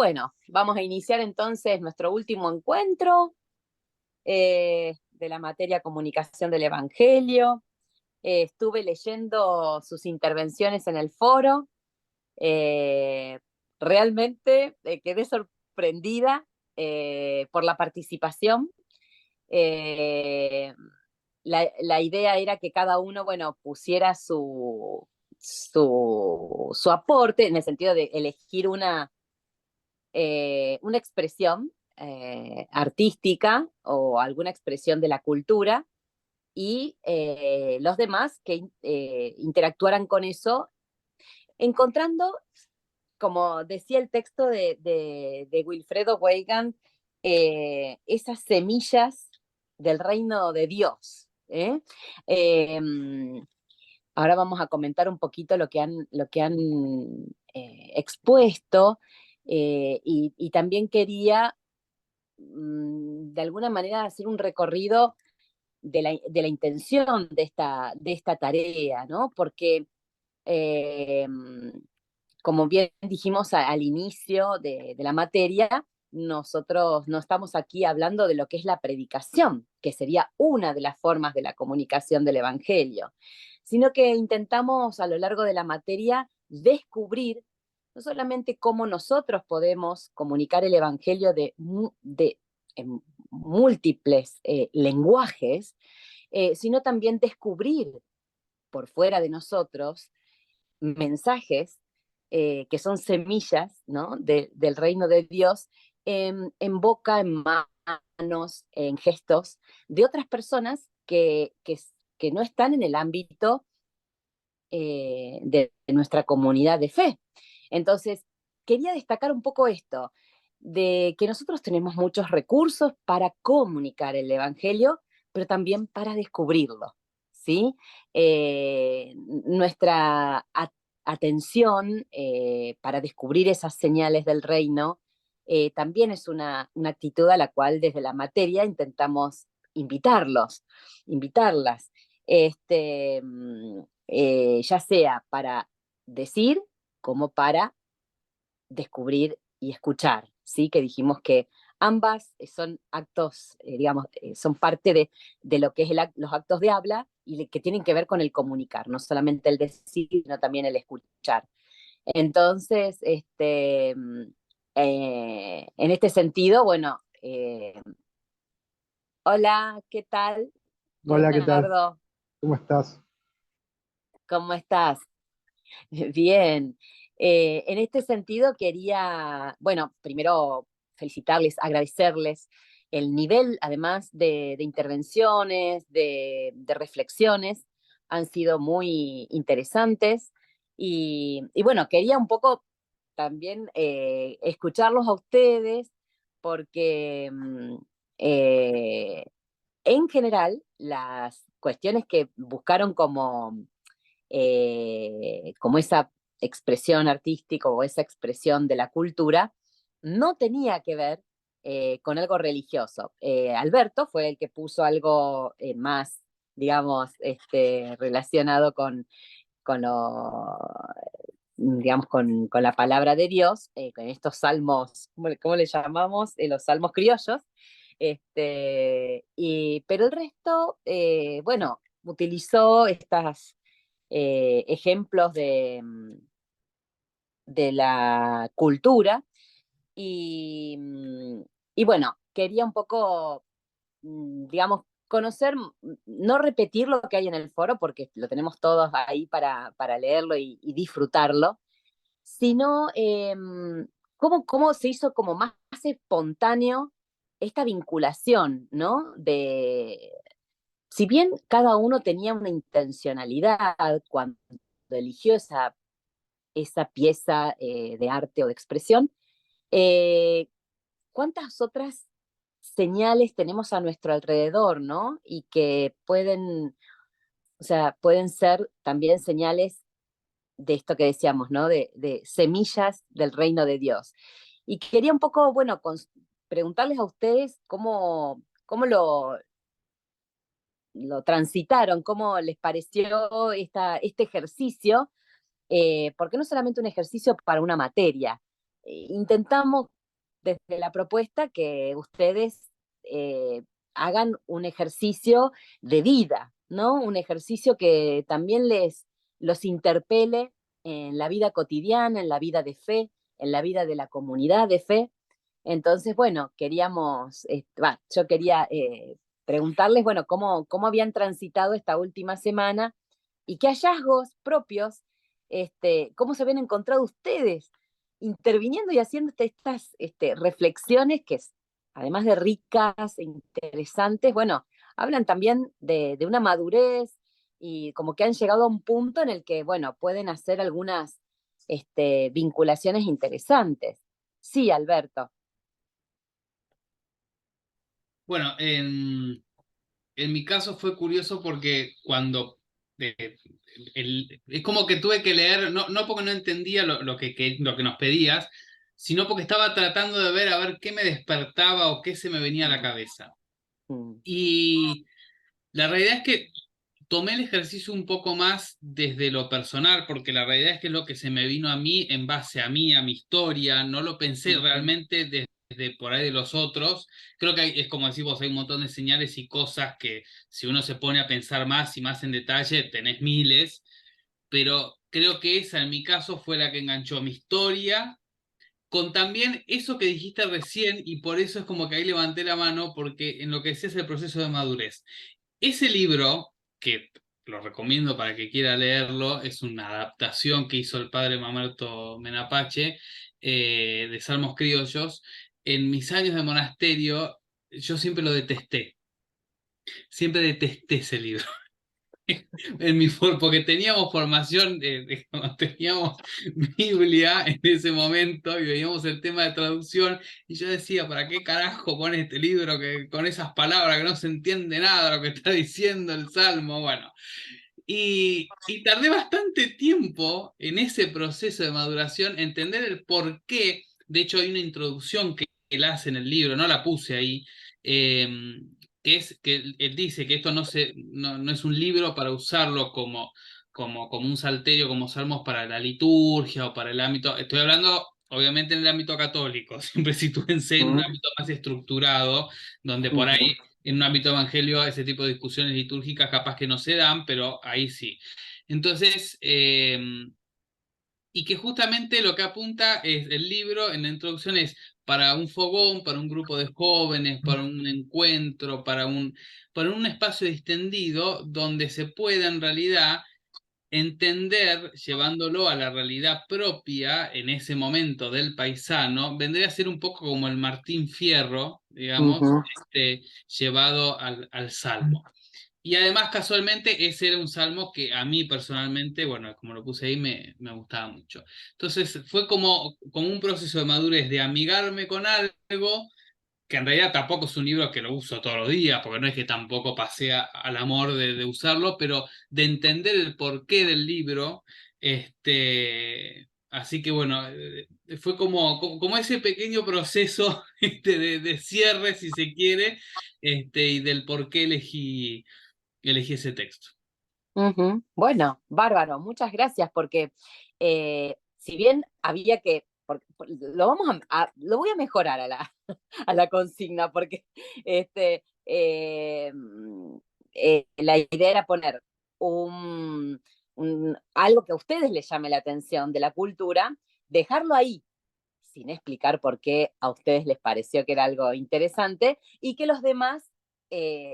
Bueno, vamos a iniciar entonces nuestro último encuentro de la materia comunicación del Evangelio. Estuve leyendo sus intervenciones en el foro. Eh, Realmente quedé sorprendida por la participación. Eh, la idea era que cada uno, bueno, pusiera su aporte en el sentido de elegir una expresión artística o alguna expresión de la cultura y los demás que interactuaran con eso, encontrando, como decía el texto de Wilfredo Weigand, esas semillas del reino de Dios. Eh, Ahora vamos a comentar un poquito lo que han expuesto, y también quería de alguna manera hacer un recorrido de la intención de esta tarea, ¿no? Porque, eh, como bien dijimos al inicio de la materia, nosotros no estamos aquí hablando de lo que es la predicación, que sería una de las formas de la comunicación del Evangelio, sino que intentamos a lo largo de la materia descubrir no solamente cómo nosotros podemos comunicar el Evangelio en múltiples lenguajes, sino también descubrir por fuera de nosotros mensajes que son semillas, ¿no? Del reino de Dios en boca, en manos, en gestos de otras personas que no están en el ámbito de nuestra comunidad de fe. Entonces, quería destacar un poco esto, de que nosotros tenemos muchos recursos para comunicar el Evangelio, pero también para descubrirlo, ¿sí? Nuestra atención para descubrir esas señales del reino también es una actitud a la cual desde la materia intentamos invitarlas. Ya sea para decir como para descubrir y escuchar, ¿sí? Que dijimos que ambas son actos, digamos, son parte de lo que es los actos de habla y que tienen que ver con el comunicar, no solamente el decir, sino también el escuchar. Entonces, en este sentido, bueno, hola, ¿qué tal, Hola, ¿qué tal? Leonardo? ¿Cómo estás? ¿Cómo estás? Bien. En este sentido quería, bueno, primero felicitarles, agradecerles el nivel, además de intervenciones, de reflexiones, han sido muy interesantes. Y bueno, quería un poco también escucharlos a ustedes, porque eh, en general las cuestiones que buscaron como esa expresión artística o esa expresión de la cultura, no tenía que ver con algo religioso. Alberto fue el que puso algo más, digamos, relacionado con lo, digamos, con la palabra de Dios, con estos salmos, ¿cómo le llamamos? Los salmos criollos. Pero el resto, bueno, utilizó estas ejemplos de la cultura y, y bueno, quería un poco, digamos, conocer, no repetir lo que hay en el foro, porque lo tenemos todos ahí para leerlo y disfrutarlo, sino cómo se hizo como más espontáneo esta vinculación, ¿no? Si bien cada uno tenía una intencionalidad cuando eligió esa pieza de arte o de expresión, eh, ¿cuántas otras señales tenemos a nuestro alrededor, ¿no? Y que o sea, pueden ser también señales de esto que decíamos, ¿no? De semillas del reino de Dios. Y quería un poco, bueno, preguntarles a ustedes cómo lo transitaron, cómo les pareció este ejercicio, porque no es solamente un ejercicio para una materia, intentamos desde la propuesta que ustedes hagan un ejercicio de vida, ¿no? Un ejercicio que también los interpele en la vida cotidiana, en la vida de fe, en la vida de la comunidad de fe. Entonces, bueno, yo quería preguntarles, bueno, cómo habían transitado esta última semana y qué hallazgos propios, cómo se habían encontrado ustedes interviniendo y haciendo estas reflexiones que, además de ricas e interesantes, bueno, hablan también de una madurez y como que han llegado a un punto en el que, bueno, pueden hacer algunas vinculaciones interesantes. Sí, Alberto. Bueno, en mi caso fue curioso porque es como que tuve que leer, no porque no entendía lo que nos pedías, sino porque estaba tratando de ver a ver qué me despertaba o qué se me venía a la cabeza. Mm. Y la realidad es que tomé el ejercicio un poco más desde lo personal, porque la realidad es que es lo que se me vino a mí en base a mí, a mi historia, no lo pensé realmente desde por ahí de los otros. Creo que es como decís vos, hay un montón de señales y cosas que si uno se pone a pensar más y más en detalle, tenés miles, pero creo que esa en mi caso fue la que enganchó mi historia. Con también eso que dijiste recién, y por eso es como que ahí levanté la mano, porque en lo que decías el proceso de madurez. Ese libro, que lo recomiendo para que quiera leerlo, es una adaptación que hizo el padre Mamerto Menapache de Salmos Criollos. En mis años de monasterio, yo siempre detesté ese libro. Porque teníamos formación, teníamos Biblia en ese momento y veíamos el tema de traducción y yo decía, ¿para qué carajo pone este libro con esas palabras que no se entiende nada lo que está diciendo el Salmo? Bueno, y tardé bastante tiempo en ese proceso de maduración, entender el por qué. De hecho, hay una introducción que él hace en el libro, no la puse ahí, eh, que es que él dice que esto no es un libro para usarlo como un salterio, como salmos para la liturgia o para el ámbito. Estoy hablando, obviamente, en el ámbito católico, siempre sitúense en un ámbito más estructurado, donde por ahí Ujú. en un ámbito evangelio ese tipo de discusiones litúrgicas capaz que no se dan, pero ahí sí. Entonces, y que justamente lo que apunta es el libro en la introducción es para un fogón, para un grupo de jóvenes, para un encuentro, para un espacio distendido donde se pueda en realidad entender, llevándolo a la realidad propia en ese momento del paisano, vendría a ser un poco como el Martín Fierro, digamos, Ujú. llevado al Salmo. Y además, casualmente, ese era un salmo que a mí personalmente, bueno, como lo puse ahí, me gustaba mucho. Entonces, fue como un proceso de madurez, de amigarme con algo, que en realidad tampoco es un libro que lo uso todos los días, porque no es que tampoco pasé al amor de usarlo, pero de entender el porqué del libro. Así que bueno, fue como ese pequeño proceso de cierre, si se quiere, y del por qué elegí ese texto. Ujú. Bueno, bárbaro, muchas gracias, porque si bien había que, lo voy a mejorar a a la consigna, porque este, la idea era poner algo que a ustedes les llame la atención de la cultura, dejarlo ahí, sin explicar por qué a ustedes les pareció que era algo interesante, y que los demás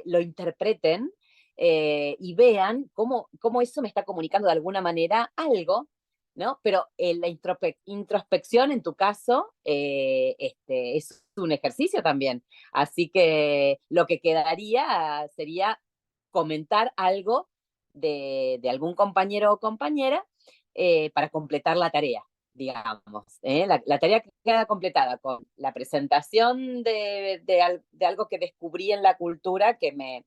lo interpreten y vean cómo eso me está comunicando de alguna manera algo, ¿no? Pero la introspección, en tu caso, es un ejercicio también. Así que lo que quedaría sería comentar algo de algún compañero o compañera para completar la tarea, digamos. La tarea queda completada con la presentación de algo que descubrí en la cultura que me,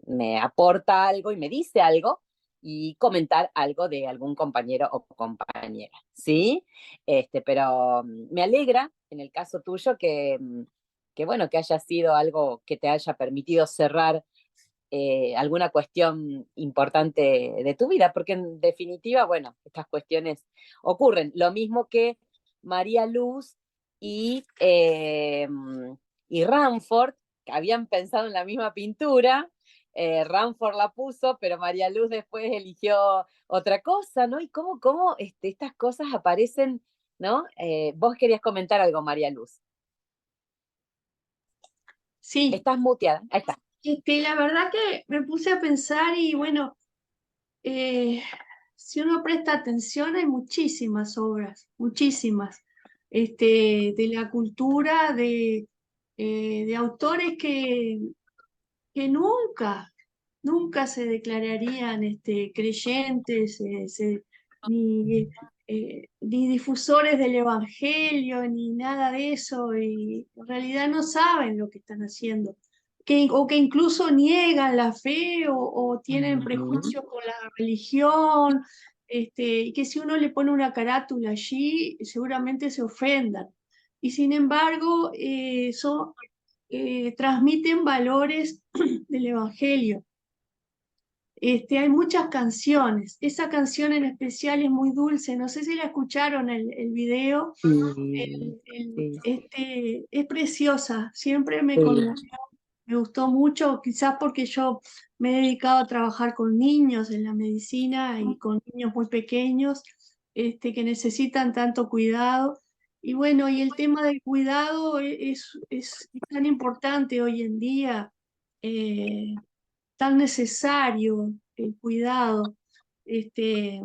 me aporta algo y me dice algo, y comentar algo de algún compañero o compañera, ¿sí? Pero me alegra, en el caso tuyo, que, bueno, que haya sido algo que te haya permitido cerrar alguna cuestión importante de tu vida, porque en definitiva, bueno, estas cuestiones ocurren. Lo mismo que María Luz y Ramford, que habían pensado en la misma pintura. Ramford la puso, pero María Luz después eligió otra cosa, ¿no? Y cómo estas cosas aparecen, ¿no? Vos querías comentar algo, María Luz. Sí, Estás muteada. Ahí está. la verdad que me puse a pensar y bueno, si uno presta atención hay muchísimas obras, muchísimas, de la cultura, de autores que nunca se declararían creyentes, ni difusores del Evangelio, ni nada de eso, y en realidad no saben lo que están haciendo, o que incluso niegan la fe o tienen prejuicios con la religión, y que si uno le pone una carátula allí, seguramente se ofendan. Y sin embargo, transmiten valores del Evangelio. Hay muchas canciones. Esa canción en especial es muy dulce. No sé si la escucharon el video. Sí, sí, Es preciosa. Siempre me sí. conmovió. Me gustó mucho, quizás porque yo me he dedicado a trabajar con niños en la medicina y con niños muy pequeños, que necesitan tanto cuidado. Y bueno, y el tema del cuidado es tan importante hoy en día, tan necesario el cuidado, este,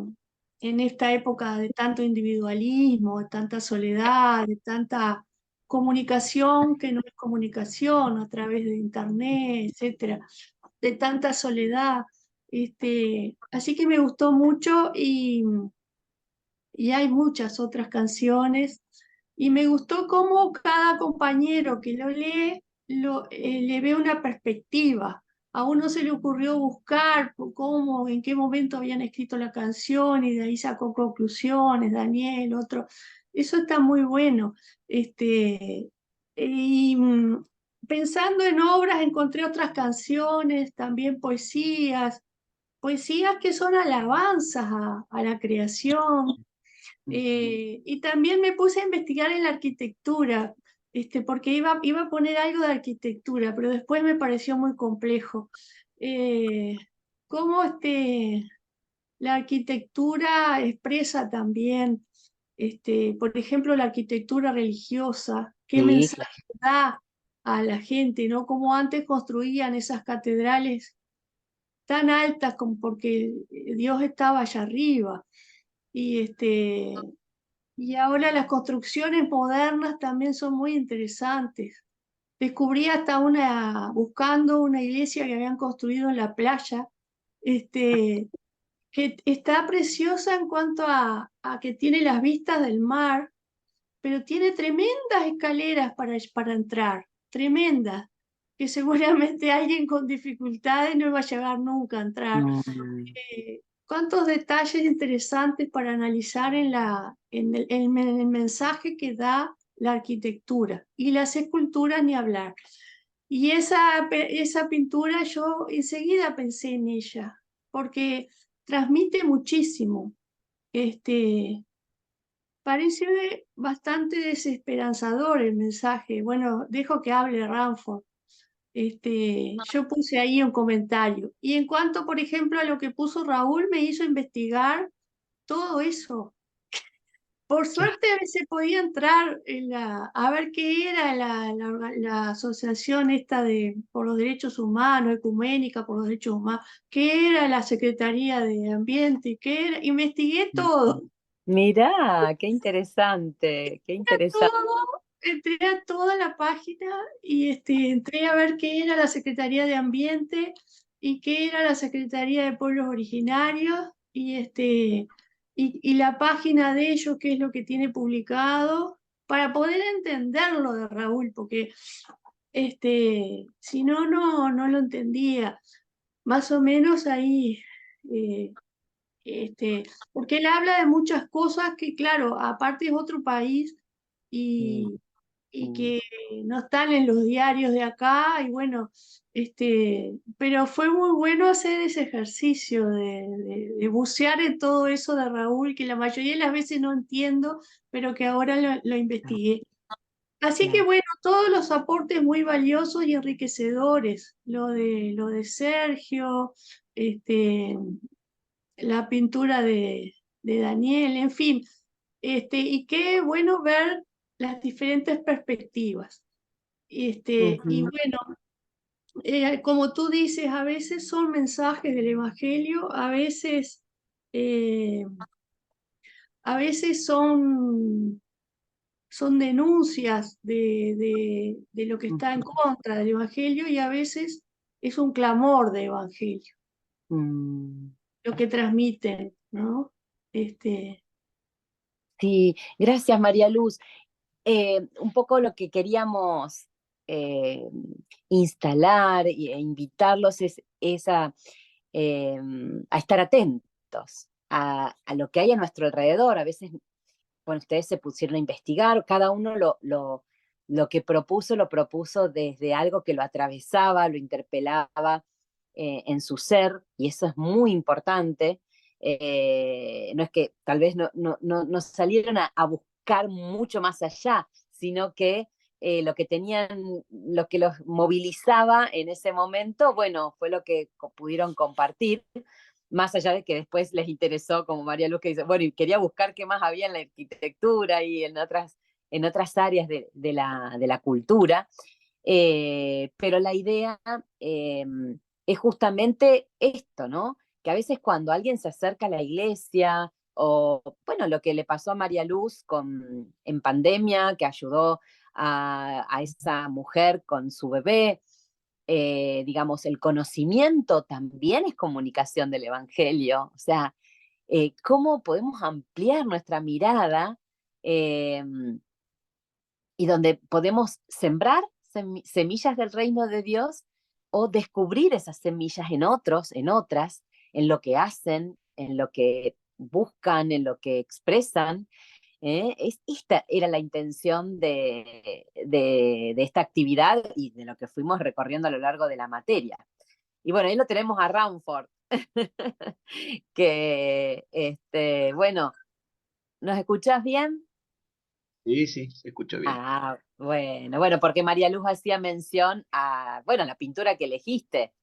en esta época de tanto individualismo, de tanta soledad, de tanta comunicación que no es comunicación a través de internet, etcétera, de tanta soledad. Así que me gustó mucho y hay muchas otras canciones. Y me gustó cómo cada compañero que lo lee le ve una perspectiva. A uno se le ocurrió buscar cómo, en qué momento habían escrito la canción y de ahí sacó conclusiones, Daniel, otro. Eso está muy bueno. Y pensando en obras, encontré otras canciones, también poesías que son alabanzas a la creación, y también me puse a investigar en la arquitectura, porque iba a poner algo de arquitectura, pero después me pareció muy complejo. Cómo la arquitectura expresa también, por ejemplo, la arquitectura religiosa, qué Sí, claro. mensaje da a la gente, ¿no? Cómo antes construían esas catedrales tan altas como porque Dios estaba allá arriba. Y y ahora las construcciones modernas también son muy interesantes. Descubrí hasta buscando una iglesia que habían construido en la playa, que está preciosa en cuanto a que tiene las vistas del mar, pero tiene tremendas escaleras para entrar, tremendas, que seguramente alguien con dificultades no iba a llegar nunca a entrar. Mm. Cuántos detalles interesantes para analizar en el mensaje que da la arquitectura y las esculturas ni hablar. Y esa pintura yo enseguida pensé en ella, porque transmite muchísimo. Parece bastante desesperanzador el mensaje. Bueno, dejo que hable Ranford. Yo puse ahí un comentario. Y en cuanto, por ejemplo, a lo que puso Raúl, me hizo investigar todo eso. Por suerte a veces podía entrar a ver qué era la asociación esta por los derechos humanos, ecuménica por los derechos humanos, qué era la Secretaría de Ambiente, qué era, investigué todo. Mirá, qué interesante, qué interesante. Entré a toda la página y entré a ver qué era la Secretaría de Ambiente y qué era la Secretaría de Pueblos Originarios y la página de ellos, qué es lo que tiene publicado, para poder entenderlo de Raúl, porque si no, no lo entendía. Más o menos ahí, eh, porque él habla de muchas cosas que, claro, aparte es otro país Mm. y y que no están en los diarios de acá, y bueno, pero fue muy bueno hacer ese ejercicio de bucear en todo eso de Raúl, que la mayoría de las veces no entiendo, pero que ahora lo investigué. Así que Claro. bueno, todos los aportes muy valiosos y enriquecedores, lo de Sergio, este, la pintura de Daniel, en fin, y qué bueno ver las diferentes perspectivas. Y Ujú, bueno, como tú dices, a veces son mensajes del Evangelio, eh, a veces son denuncias de lo que está en ujú, contra del Evangelio, y a veces es un clamor de Evangelio, mm. lo que transmiten, ¿no? Este, Sí, gracias María Luz. Un poco lo que queríamos eh, instalar e invitarlos es a estar atentos a lo que hay a nuestro alrededor. A veces, bueno, ustedes se pusieron a investigar, cada uno lo que propuso, lo propuso desde algo que lo atravesaba, lo interpelaba en su ser, y eso es muy importante. No es que tal vez no salieron a buscar mucho más allá, sino que lo que tenían, lo que los movilizaba en ese momento, bueno, fue lo que pudieron compartir, más allá de que después les interesó, como María Luz que dice, bueno, y quería buscar qué más había en la arquitectura y en otras áreas de la cultura. Pero la idea es justamente esto, ¿no? Que a veces cuando alguien se acerca a la iglesia, o bueno, lo que le pasó a María Luz en pandemia, que ayudó a esa mujer con su bebé, digamos, el conocimiento también es comunicación del Evangelio. O sea, cómo podemos ampliar nuestra mirada eh, y donde podemos sembrar semillas del reino de Dios o descubrir esas semillas en otros, en otras, en lo que hacen, en lo que buscan, en lo que expresan. Esta era la intención de esta actividad y de lo que fuimos recorriendo a lo largo de la materia. Y bueno, ahí lo tenemos a Ramford, que, bueno, ¿nos escuchás bien? Sí, sí, se escucha bien. Ah, bueno, porque María Luz hacía mención a, bueno, la pintura que elegiste.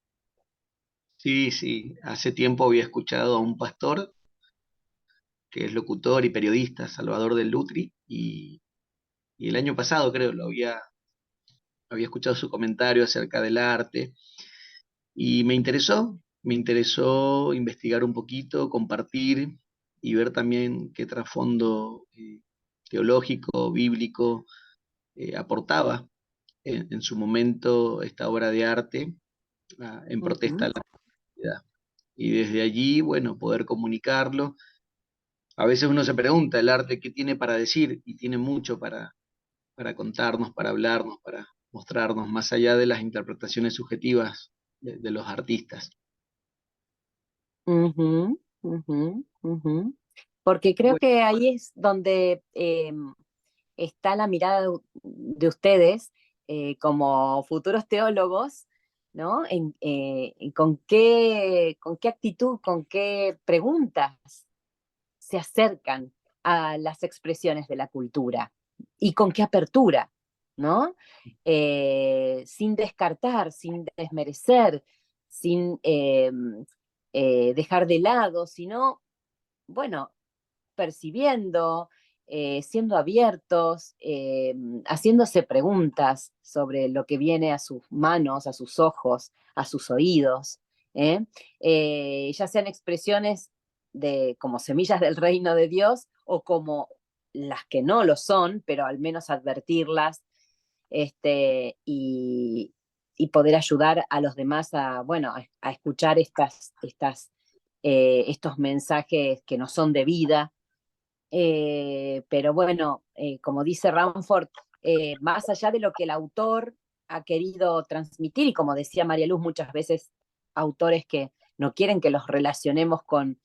Sí, sí, hace tiempo había escuchado a un pastor que es locutor y periodista, Salvador del Lutri, y el año pasado creo había escuchado su comentario acerca del arte y me interesó investigar un poquito, compartir y ver también qué trasfondo teológico, bíblico aportaba en su momento esta obra de arte en protesta Ujú, a la sociedad. Y desde allí, bueno, poder comunicarlo. A veces uno se pregunta, el arte, ¿qué tiene para decir? Y tiene mucho para contarnos, para hablarnos, para mostrarnos, más allá de las interpretaciones subjetivas de los artistas. ujú, ujú, ujú. Porque creo Bueno, que ahí es donde está la mirada de ustedes como futuros teólogos, ¿no? Con qué actitud, con qué preguntas se acercan a las expresiones de la cultura y con qué apertura, ¿no? Sin descartar, sin desmerecer, sin dejar de lado, sino, bueno, percibiendo, siendo abiertos, haciéndose preguntas sobre lo que viene a sus manos, a sus ojos, a sus oídos, ¿eh? Ya sean expresiones como semillas del reino de Dios o como las que no lo son, pero al menos advertirlas y, poder ayudar a los demás a, bueno, a escuchar estos mensajes que no son de vida, pero bueno, como dice Ramford, más allá de lo que el autor ha querido transmitir, y como decía María Luz, muchas veces autores que no quieren que los relacionemos con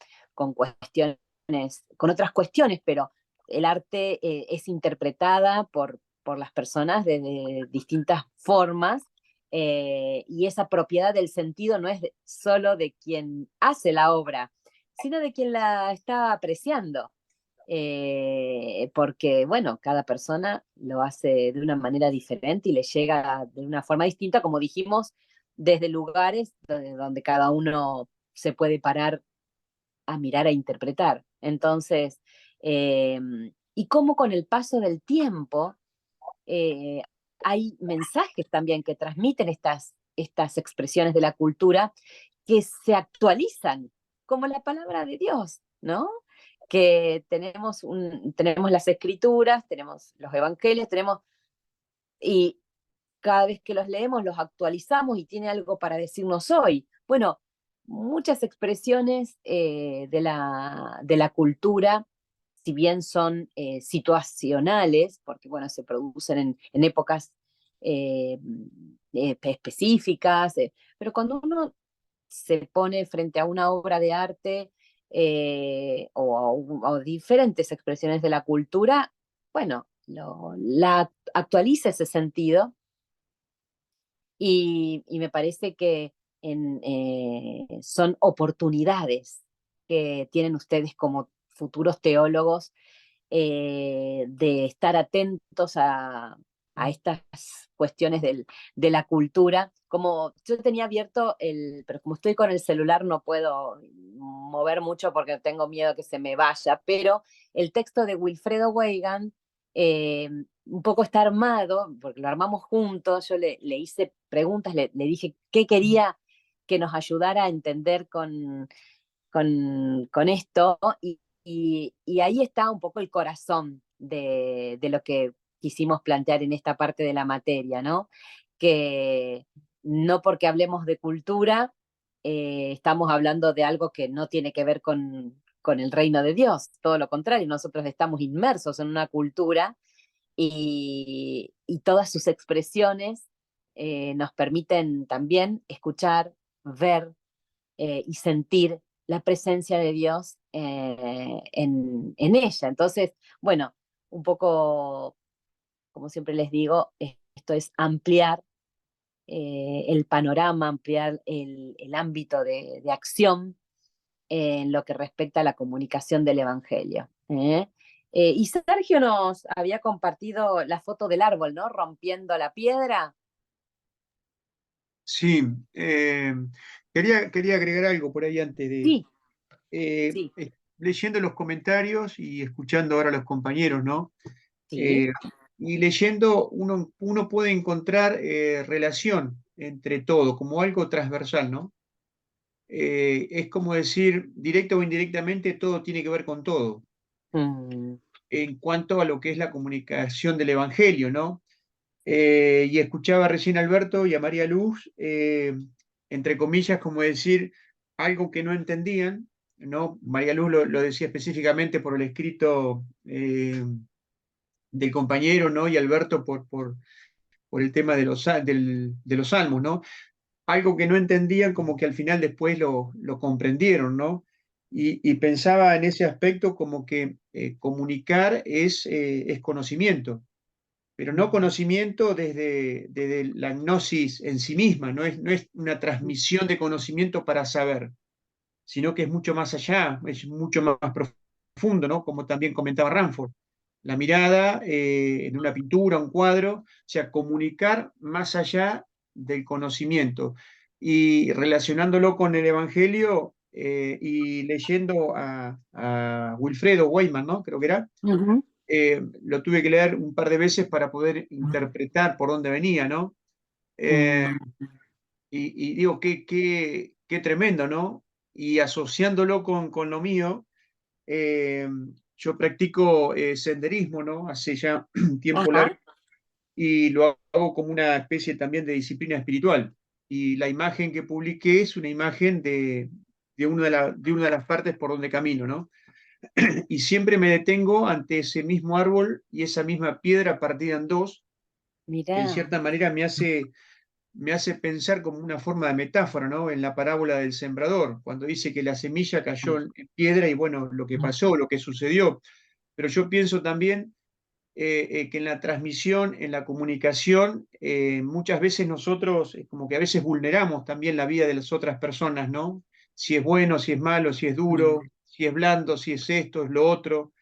cuestiones, con otras cuestiones, pero el arte es interpretada por las personas de distintas formas, y esa propiedad del sentido no es solo de quien hace la obra, sino de quien la está apreciando. Porque, bueno, cada persona lo hace de una manera diferente y le llega de una forma distinta, como dijimos, desde lugares donde cada uno se puede parar a mirar, a interpretar. Entonces, y cómo con el paso del tiempo eh, hay mensajes también que transmiten estas expresiones de la cultura que se actualizan, como la palabra de Dios, ¿no? Que tenemos las escrituras, tenemos los evangelios, y cada vez que los leemos los actualizamos y tiene algo para decirnos hoy. Bueno, muchas expresiones de la cultura, si bien son situacionales, porque bueno, se producen en épocas específicas, pero cuando uno se pone frente a una obra de arte o diferentes expresiones de la cultura, bueno, la actualiza ese sentido y me parece que son oportunidades que tienen ustedes como futuros teólogos de estar atentos a estas cuestiones de la cultura. Como yo tenía abierto pero como estoy con el celular no puedo mover mucho porque tengo miedo que se me vaya, pero el texto de Wilfredo Weigand un poco está armado, porque lo armamos juntos, yo le hice preguntas, le dije qué quería que nos ayudara a entender con esto, y ahí está un poco el corazón de lo que quisimos plantear en esta parte de la materia, ¿no? Que no porque hablemos de cultura, estamos hablando de algo que no tiene que ver con el reino de Dios, todo lo contrario, nosotros estamos inmersos en una cultura y todas sus expresiones nos permiten también escuchar, ver y sentir la presencia de Dios en ella. Entonces, bueno, un poco, como siempre les digo, esto es ampliar el panorama, ampliar el ámbito de acción en lo que respecta a la comunicación del Evangelio. Y Sergio nos había compartido la foto del árbol, ¿no? Rompiendo la piedra. Sí, quería agregar algo por ahí antes de... Sí, sí, leyendo los comentarios y escuchando ahora a los compañeros, ¿no? sí. Y leyendo uno puede encontrar relación entre todo, como algo transversal, ¿no? Es como decir, directa o indirectamente, todo tiene que ver con todo, Mm, en cuanto a lo que es la comunicación del Evangelio, ¿no? Y escuchaba recién a Alberto y a María Luz, entre comillas, como decir algo que no entendían, ¿no? María Luz lo decía específicamente por el escrito del compañero, ¿no? Y Alberto por el tema de los salmos, ¿no? Algo que no entendían, como que al final después lo comprendieron, ¿no? Y pensaba en ese aspecto como que comunicar es conocimiento, pero no conocimiento desde la gnosis en sí misma, no es una transmisión de conocimiento para saber, sino que es mucho más allá, es mucho más profundo, ¿no? Como también comentaba Ranford. La mirada en una pintura, un cuadro, o sea, comunicar más allá del conocimiento. Y relacionándolo con el Evangelio y leyendo a Wilfredo Weigand, ¿no? Creo que era, ujú. lo tuve que leer un par de veces para poder interpretar por dónde venía, ¿no? Eh, Mm, y digo, qué tremendo, ¿no? Y asociándolo con lo mío, eh, yo practico senderismo, ¿no? Hace ya un tiempo largo ajá, y lo hago como una especie también de disciplina espiritual. Y la imagen que publiqué es una imagen de una de las partes por donde camino, ¿no? Y siempre me detengo ante ese mismo árbol y esa misma piedra partida en dos, que en mirá. cierta manera me hace pensar como una forma de metáfora, ¿no? En la parábola del sembrador, cuando dice que la semilla cayó en piedra y bueno, lo que pasó, lo que sucedió. Pero yo pienso también que en la transmisión, en la comunicación, muchas veces nosotros como que a veces vulneramos también la vida de las otras personas, ¿no? Si es bueno, si es malo, si es duro, si es blando, si es esto, es lo otro,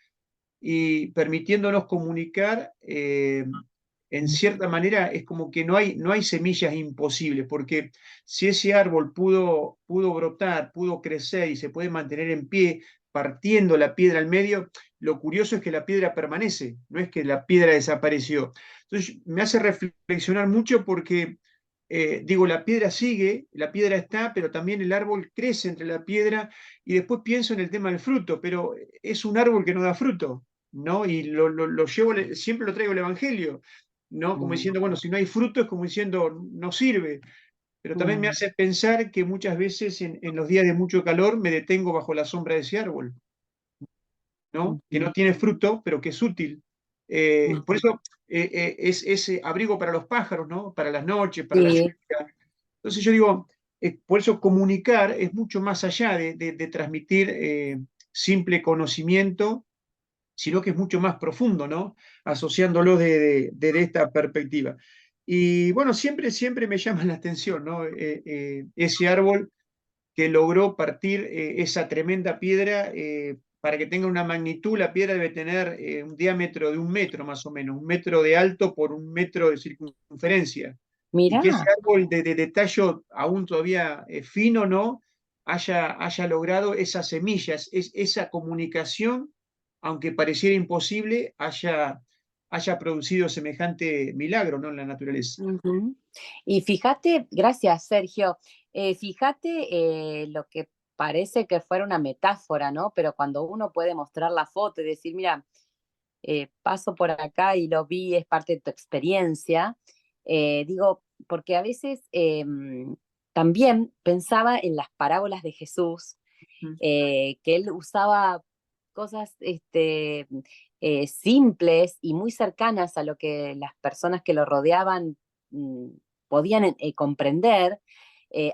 y permitiéndonos comunicar, en cierta manera es como que no hay semillas imposibles, porque si ese árbol pudo brotar, pudo crecer y se puede mantener en pie, partiendo la piedra al medio, lo curioso es que la piedra permanece, no es que la piedra desapareció. Entonces me hace reflexionar mucho porque, digo, la piedra sigue, la piedra está, pero también el árbol crece entre la piedra y después pienso en el tema del fruto, pero es un árbol que no da fruto, ¿no? Y lo llevo, siempre lo traigo el Evangelio, ¿no? Como diciendo, bueno, si no hay fruto es como diciendo, no sirve. Pero también me hace pensar que muchas veces en los días de mucho calor me detengo bajo la sombra de ese árbol, ¿no? Que no tiene fruto, pero que es útil. Por eso es ese abrigo para los pájaros, ¿no? Para las noches, para la Sí, lluvia. Entonces yo digo, por eso comunicar es mucho más allá de transmitir simple conocimiento, sino que es mucho más profundo, ¿no? Asociándolo desde esta perspectiva. Y bueno, siempre me llama la atención, ¿no? Ese árbol que logró partir esa tremenda piedra, para que tenga una magnitud, la piedra debe tener un diámetro de 1 metro más o menos, 1 metro de alto por 1 metro de circunferencia. Y que ese mirá. árbol de tallo aún todavía fino, ¿no? Haya logrado esas semillas, esa comunicación, aunque pareciera imposible, haya producido semejante milagro, ¿no? En la naturaleza. Ujú. Y fíjate, gracias Sergio, fíjate lo que parece que fuera una metáfora, ¿no? Pero cuando uno puede mostrar la foto y decir, mira, paso por acá y lo vi, es parte de tu experiencia, digo, porque a veces también pensaba en las parábolas de Jesús, Ujú. que él usaba cosas simples y muy cercanas a lo que las personas que lo rodeaban mm, podían comprender,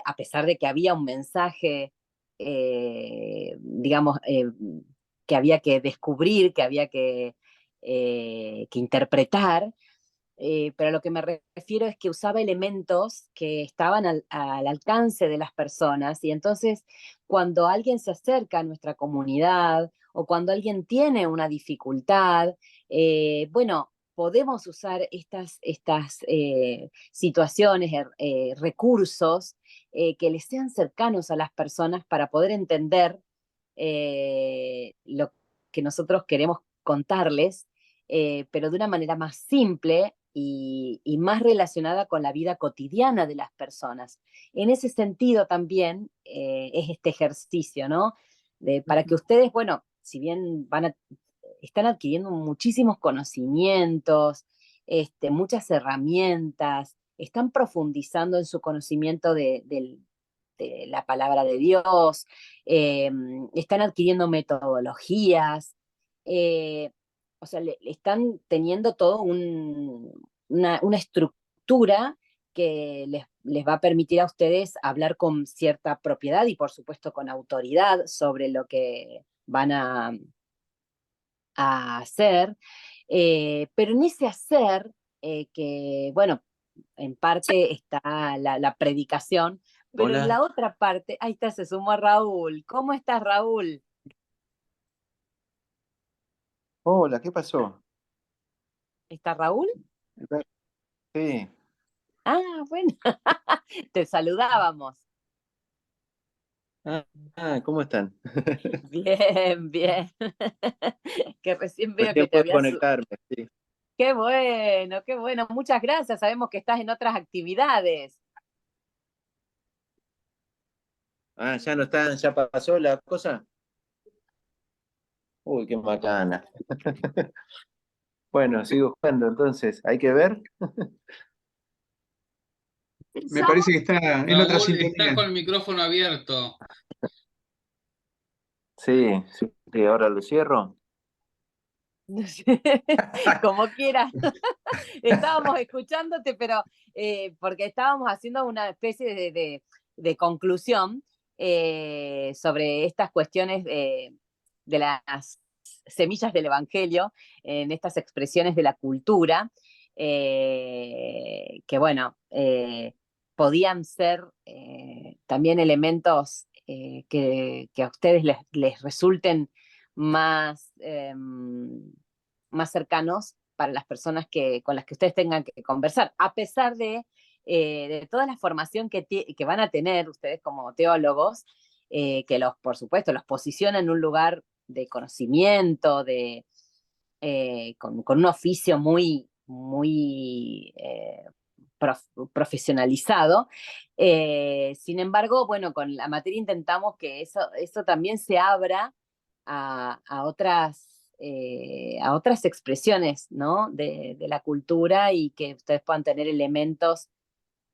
a pesar de que había un mensaje, digamos, que había que descubrir, que había que interpretar. Pero a lo que me refiero es que usaba elementos que estaban al alcance de las personas y entonces cuando alguien se acerca a nuestra comunidad o cuando alguien tiene una dificultad, bueno, podemos usar estas situaciones, recursos que les sean cercanos a las personas para poder entender lo que nosotros queremos contarles, pero de una manera más simple y más relacionada con la vida cotidiana de las personas. En ese sentido también es este ejercicio, ¿no? Para que ustedes, bueno, si bien están adquiriendo muchísimos conocimientos, muchas herramientas, están profundizando en su conocimiento de la palabra de Dios, están adquiriendo metodologías, o sea, están teniendo todo una estructura que les va a permitir a ustedes hablar con cierta propiedad y por supuesto con autoridad sobre lo que van a hacer, pero en ese hacer, que bueno, en parte está la predicación, pero en Hola, la otra parte, ahí está, se sumó Raúl. ¿Cómo estás, Raúl? hola, ¿qué pasó? ¿Está Raúl? Sí, Ah, bueno, te saludábamos. ah, ¿cómo están? Bien, bien. Que recién veo que Recién te puedo habías... conectarme, sí. Qué bueno, qué bueno. Muchas gracias. Sabemos que estás en otras actividades. Ah, ya no están, ya pasó la cosa. Uy, qué macana. Bueno, sigo jugando entonces, hay que ver. Me parece que está en otra Raúl, estás sintonía. con el micrófono abierto. Sí, sí, sí, ahora lo cierro. Como quieras. Estábamos escuchándote, pero porque estábamos haciendo una especie de conclusión sobre estas cuestiones de las semillas del Evangelio, en estas expresiones de la cultura, que bueno, podían ser también elementos que a ustedes les resulten más, más cercanos para las personas con las que ustedes tengan que conversar, a pesar de toda la formación que van a tener ustedes como teólogos, que por supuesto, los posiciona en un lugar de conocimiento, con un oficio muy profesionalizado. Sin embargo, bueno, con la materia intentamos que eso también se abra a otras expresiones, ¿no? de la cultura, y que ustedes puedan tener elementos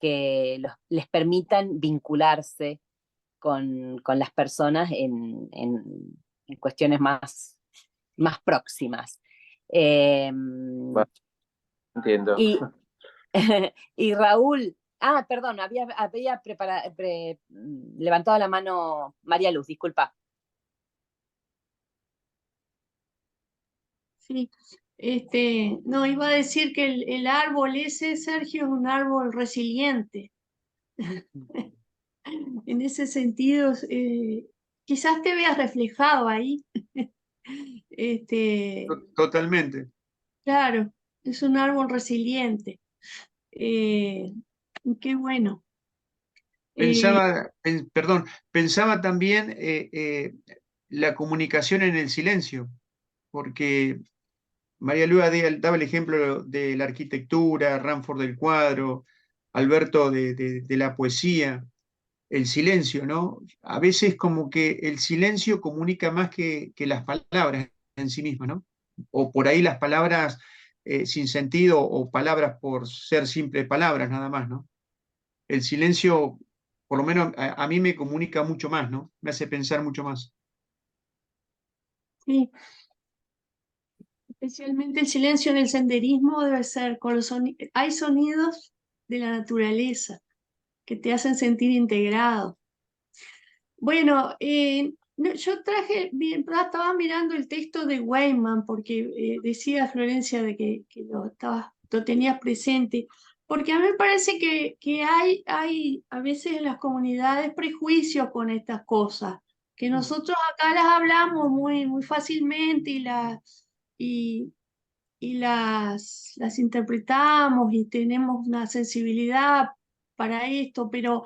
que les permitan vincularse con las personas en cuestiones más próximas. Bueno, entiendo. Y, y Raúl, perdón, había levantado la mano María Luz, disculpa. Sí, no, iba a decir que el árbol ese, Sergio, es un árbol resiliente. En ese sentido, quizás te veas reflejado ahí. Totalmente. Claro, es un árbol resiliente. Qué bueno. Pensaba también la comunicación en el silencio, porque María Lua daba el ejemplo de la arquitectura, Ranford del cuadro, Alberto de la poesía, el silencio, ¿no? A veces como que el silencio comunica más que las palabras en sí mismas, ¿no? O por ahí las palabras sin sentido, o palabras por ser simples palabras nada más, ¿no? El silencio, por lo menos a mí me comunica mucho más, ¿no? Me hace pensar mucho más. Sí, especialmente el silencio en el senderismo debe ser con hay sonidos de la naturaleza que te hacen sentir integrado. Bueno, yo estaba mirando el texto de Weyman porque decía Florencia de que lo tenías presente, porque a mí me parece que hay a veces en las comunidades prejuicios con estas cosas, que nosotros acá las hablamos muy fácilmente y las interpretamos y tenemos una sensibilidad para esto, pero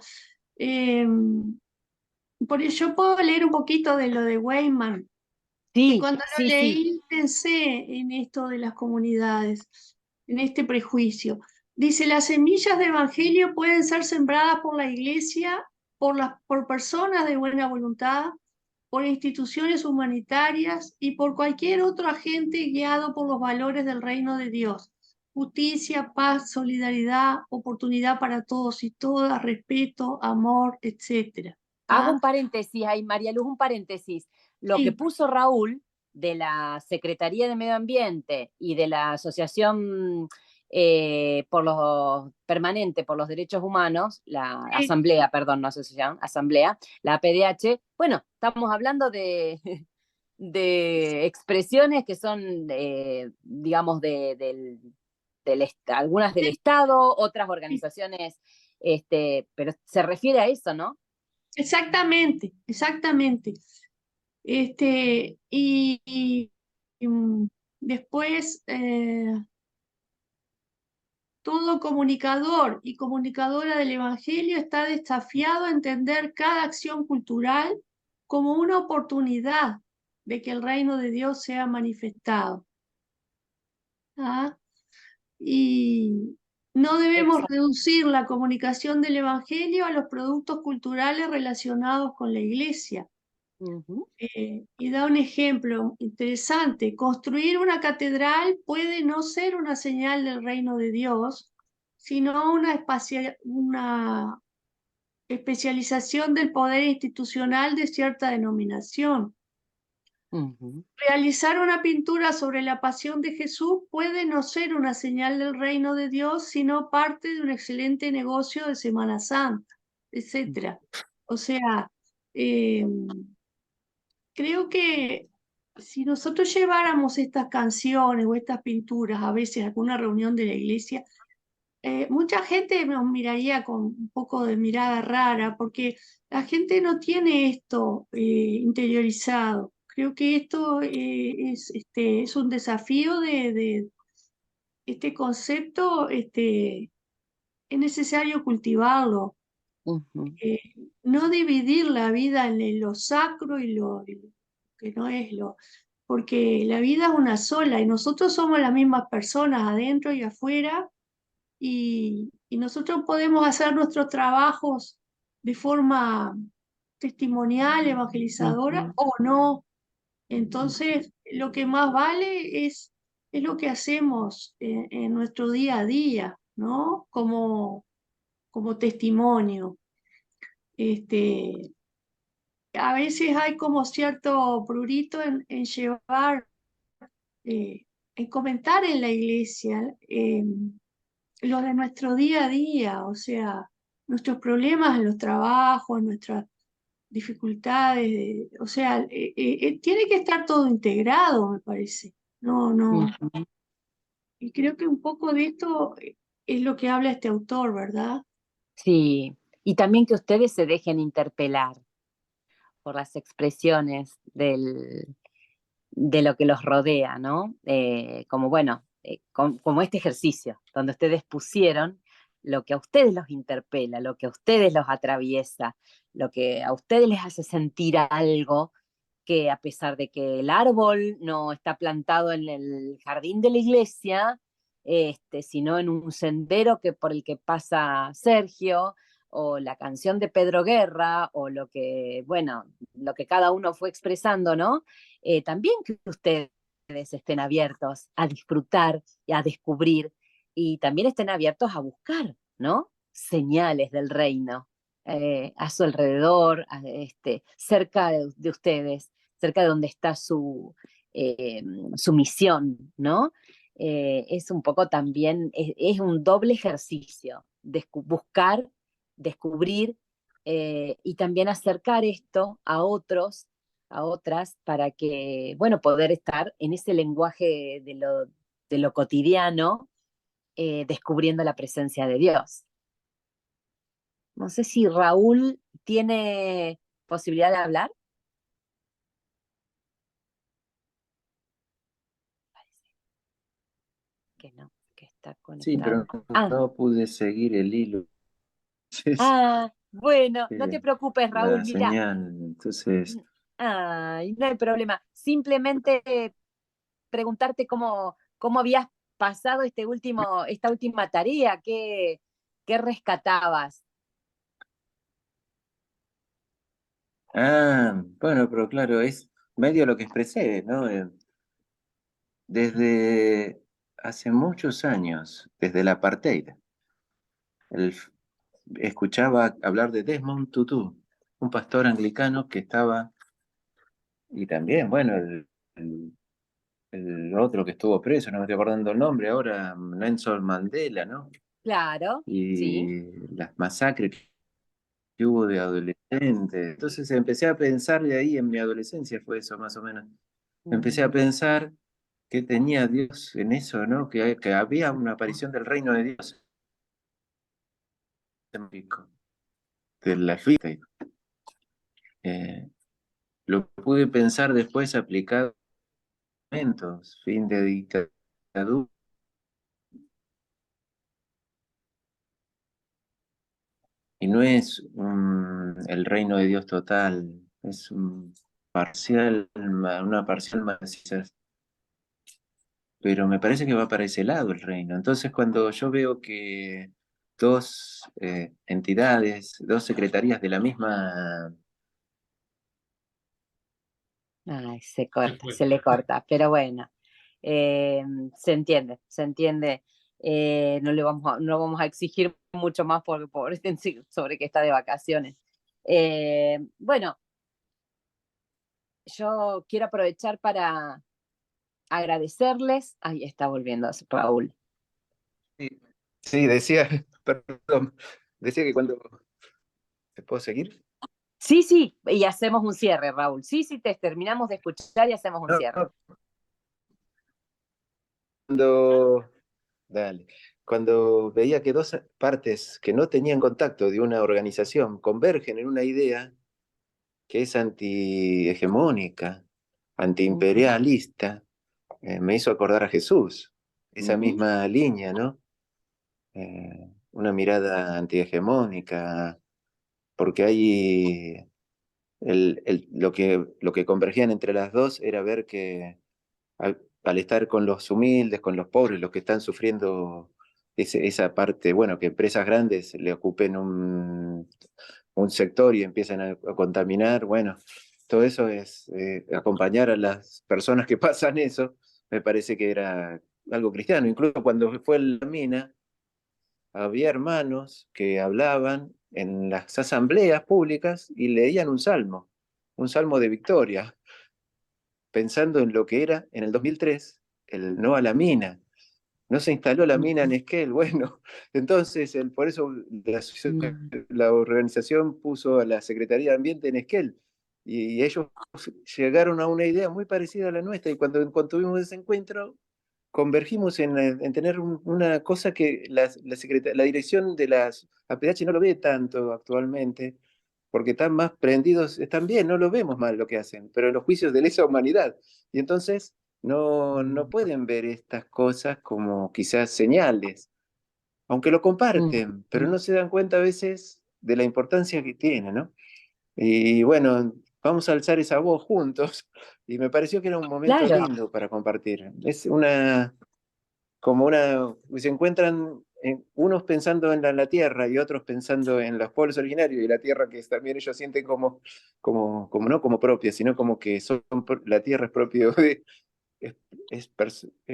por eso yo puedo leer un poquito de lo de Weyman, que Sí, cuando lo sí, sí. leí pensé en esto de las comunidades, en este prejuicio. Dice, las semillas de evangelio pueden ser sembradas por la iglesia, por personas de buena voluntad, por instituciones humanitarias y por cualquier otro agente guiado por los valores del reino de Dios. Justicia, paz, solidaridad, oportunidad para todos y todas, respeto, amor, etc. Hago un paréntesis ahí, María Luz, un paréntesis. Lo que Sí, puso Raúl de la Secretaría de Medio Ambiente y de la Asociación Permanente por los Derechos Humanos, la sí, Asamblea, perdón, no asociación, Asamblea, la APDH, bueno, estamos hablando de expresiones que son, digamos, algunas del Estado, otras sí. organizaciones, pero se refiere a eso, ¿no? Exactamente, exactamente. Y después, todo comunicador y comunicadora del Evangelio está desafiado a entender cada acción cultural como una oportunidad de que el reino de Dios sea manifestado. ¿Ah? Y no debemos Exacto. reducir la comunicación del Evangelio a los productos culturales relacionados con la iglesia. Uh-huh. Y da un ejemplo interesante. Construir una catedral puede no ser una señal del reino de Dios, sino una especialización del poder institucional de cierta denominación. Uh-huh. Realizar una pintura sobre la pasión de Jesús puede no ser una señal del reino de Dios, sino parte de un excelente negocio de Semana Santa, etc. O sea, eh, creo que si nosotros lleváramos estas canciones o estas pinturas a veces a alguna reunión de la iglesia, mucha gente nos miraría con un poco de mirada rara porque la gente no tiene esto interiorizado. Creo que esto es un desafío de este concepto, es necesario cultivarlo, Ujú, no dividir la vida en lo sacro y lo que no es lo, porque la vida es una sola y nosotros somos las mismas personas adentro y afuera y nosotros podemos hacer nuestros trabajos de forma testimonial, evangelizadora ujú. o no. Entonces, lo que más vale es lo que hacemos en nuestro día a día, ¿no? Como testimonio. Este, a veces hay como cierto prurito en llevar, en comentar en la iglesia lo de nuestro día a día, o sea, nuestros problemas en los trabajos, nuestras dificultades, o sea, tiene que estar todo integrado, me parece. No, no. Ujú. Y creo que un poco de esto es lo que habla este autor, ¿verdad? Sí, y también que ustedes se dejen interpelar por las expresiones de lo que los rodea, ¿no? Como bueno, como este ejercicio, donde ustedes pusieron lo que a ustedes los interpela, lo que a ustedes los atraviesa, lo que a ustedes les hace sentir algo que a pesar de que el árbol no está plantado en el jardín de la iglesia, sino en un sendero que por el que pasa Sergio, o la canción de Pedro Guerra, o lo que, bueno, lo que cada uno fue expresando, ¿no? También que ustedes estén abiertos a disfrutar y a descubrir, y también estén abiertos a buscar, ¿no? Señales del reino a su alrededor, cerca de ustedes, cerca de donde está su misión, ¿no? Es un poco también, es un doble ejercicio, buscar, descubrir y también acercar esto a otros, a otras, para que, bueno, poder estar en ese lenguaje de lo cotidiano, descubriendo la presencia de Dios. No sé si Raúl tiene posibilidad de hablar. Que no, que está Sí, conectado. pero no pude seguir el hilo. Entonces, Bueno, no te preocupes, Raúl, la mira, señal. Entonces, no hay problema. Simplemente preguntarte cómo habías pasado esta última tarea, qué rescatabas. bueno, pero claro, es medio lo que expresé, ¿no? Desde hace muchos años, desde el apartheid, el- escuchaba hablar de Desmond Tutu, un pastor anglicano que estaba, y también, bueno, el otro que estuvo preso, no me estoy acordando el nombre ahora, Nelson Mandela, ¿no? Claro, sí. Y las masacres que hubo de adolescentes. Entonces empecé a pensar de ahí, en mi adolescencia fue eso más o menos. Empecé a Mm, pensar que tenía Dios en eso, ¿no? Que había una aparición del reino de Dios en México, de la fiesta. Eh, lo pude pensar después aplicado a momentos, fin de dictadura. Y no es el reino de Dios total, es un parcial, una parcial masiva, pero me parece que va para ese lado el reino. Entonces, cuando yo veo que dos entidades, dos secretarías de la misma... Ay, se Se corta, fue. se le corta, pero bueno, eh, se entiende. No vamos a exigir mucho más sobre que está de vacaciones. Bueno, yo quiero aprovechar para agradecerles. Ahí está volviendo Raúl. Sí, sí, decía, perdón, decía que cuando... ¿Se puedo seguir? Sí, sí, y hacemos un cierre, Raúl. Sí, sí, te terminamos de escuchar y hacemos un No, cierre. no, cuando, dale, cuando veía que dos partes que no tenían contacto de una organización convergen en una idea que es antihegemónica, antiimperialista, me hizo acordar a Jesús, esa Ujú. misma línea, ¿no? Una mirada antihegemónica, porque hay lo que convergían entre las dos era ver que al estar con los humildes, con los pobres, los que están sufriendo esa parte, bueno, que empresas grandes le ocupen un sector y empiezan a contaminar, bueno, todo eso es acompañar a las personas que pasan eso, me parece que era algo cristiano. Incluso cuando fue la mina, había hermanos que hablaban en las asambleas públicas y leían un salmo de victoria, pensando en lo que era en el 2003 el no a la mina. No se instaló la mina en Esquel, bueno, entonces por eso la organización puso a la Secretaría de Ambiente en Esquel y ellos llegaron a una idea muy parecida a la nuestra y cuando tuvimos ese encuentro convergimos en tener una cosa que la dirección de las APH no lo ve tanto actualmente, porque están más prendidos, están bien, no lo vemos mal lo que hacen, pero en los juicios de lesa humanidad. Y entonces no pueden ver estas cosas como quizás señales, aunque lo comparten, pero no se dan cuenta a veces de la importancia que tiene, ¿no? Y bueno, vamos a alzar esa voz juntos, y me pareció que era un momento Claro, lindo para compartir. Es como se encuentran unos pensando en la tierra y otros pensando en los pueblos originarios y la tierra que también ellos sienten como no como propia, sino como que la tierra es propio de, es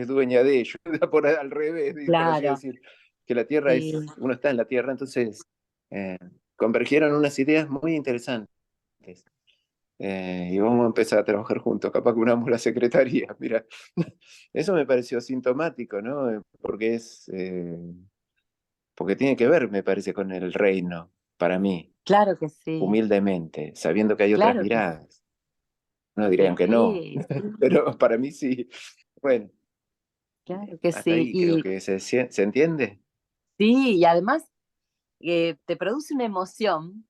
dueña de ellos, por al revés, por así claro, decir, que la tierra sí. uno está en la tierra, entonces eh, convergieron unas ideas muy interesantes. Y vamos a empezar a trabajar juntos, capaz que unamos la secretaría, mira. Eso me pareció sintomático, ¿no? Porque tiene que ver, me parece, con el reino, para mí, Claro que sí, humildemente, sabiendo que hay otras claro que miradas. No dirían que no, sí, sí, pero para mí sí. Bueno, claro que hasta sí. ahí creo que se entiende. Sí, y además te produce una emoción,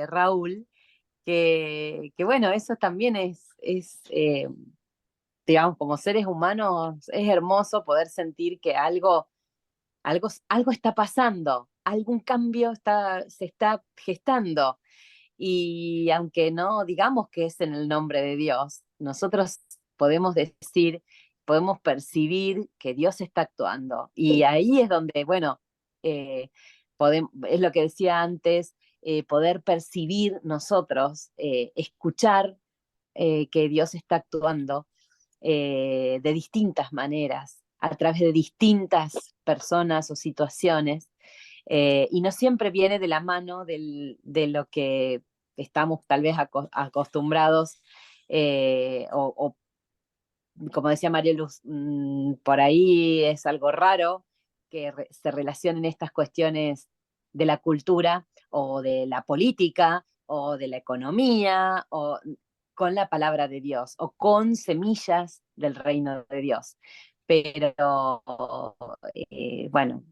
Raúl, que bueno, eso también digamos, como seres humanos, es hermoso poder sentir que algo está pasando, algún cambio se está gestando. Y aunque no digamos que es en el nombre de Dios, nosotros podemos decir, podemos percibir que Dios está actuando. Y ahí es donde, bueno, eh, es lo que decía antes, poder percibir nosotros, escuchar que Dios está actuando de distintas maneras, a través de distintas personas o situaciones, y no siempre viene de la mano de lo que estamos tal vez acostumbrados, o como decía María Luz, por ahí es algo raro que se relacionen estas cuestiones de la cultura o de la política o de la economía o con la palabra de Dios o con semillas del reino de Dios. Pero bueno,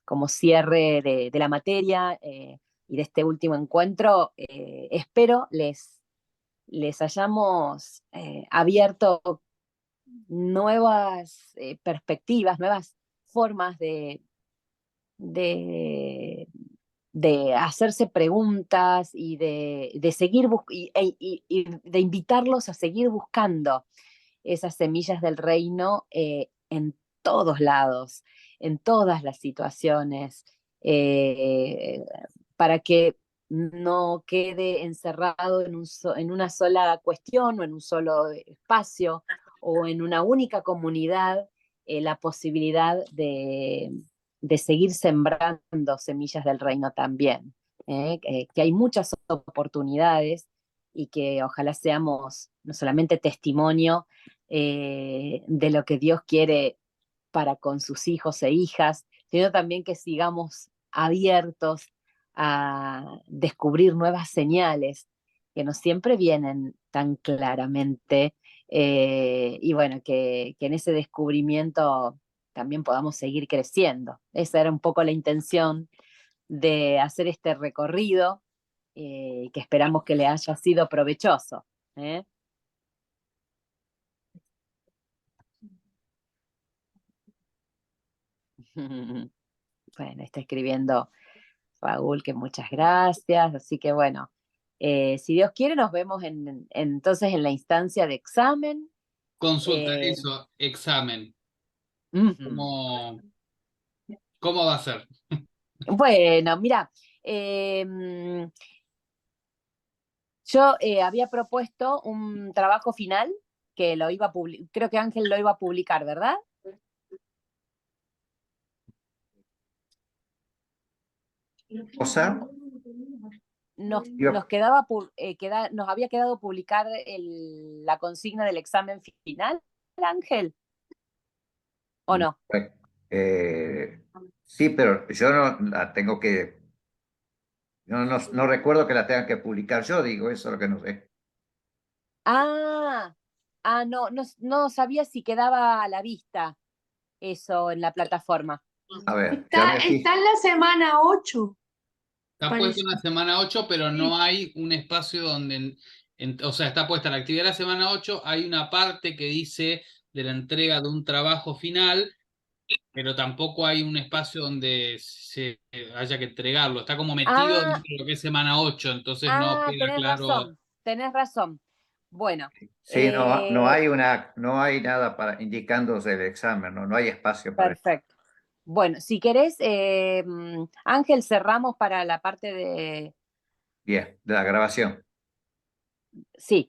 como cierre de la materia y de este último encuentro, espero les hayamos abierto nuevas perspectivas, nuevas formas de, de hacerse preguntas y de seguir y de invitarlos a seguir buscando esas semillas del reino en todos lados, en todas las situaciones, eh, para que no quede encerrado en una sola cuestión o en un solo espacio o en una única comunidad la posibilidad de seguir sembrando semillas del reino también. Que hay muchas oportunidades y que ojalá seamos no solamente testimonio de lo que Dios quiere para con sus hijos e hijas, sino también que sigamos abiertos a descubrir nuevas señales que no siempre vienen tan claramente, y bueno, que en ese descubrimiento también podamos seguir creciendo. Esa era un poco la intención de hacer este recorrido, que esperamos que le haya sido provechoso. ¿Eh? Bueno, está escribiendo Raúl que muchas gracias, así que bueno, si Dios quiere nos vemos entonces en la instancia de examen. Consulta, Eh, eso, examen. ujú. ¿Cómo va a ser? Bueno, mira, yo había propuesto un trabajo final que lo iba a publicar, creo que Ángel lo iba a publicar, ¿verdad? Cosa, Nos había quedado publicar la consigna del examen final, Ángel, ¿o no? sí, pero yo no la tengo que, no recuerdo que la tenga que publicar yo, digo, eso es lo que no sé. No sabía si quedaba a la vista eso en la plataforma. A ver, ya me Está en la semana 8, Está puesto parece. en la semana 8, pero Sí. no hay un espacio donde, o sea, está puesta la actividad de la semana 8, hay una parte que dice de la entrega de un trabajo final, pero tampoco hay un espacio donde se haya que entregarlo. Está como metido Ah, dentro de lo que es semana 8, entonces no queda claro. tenés razón. Bueno, Sí, no hay no hay nada para indicándose el examen, no hay espacio para eso. perfecto. Bueno, si querés, Ángel, cerramos para la parte Bien, de la grabación. sí,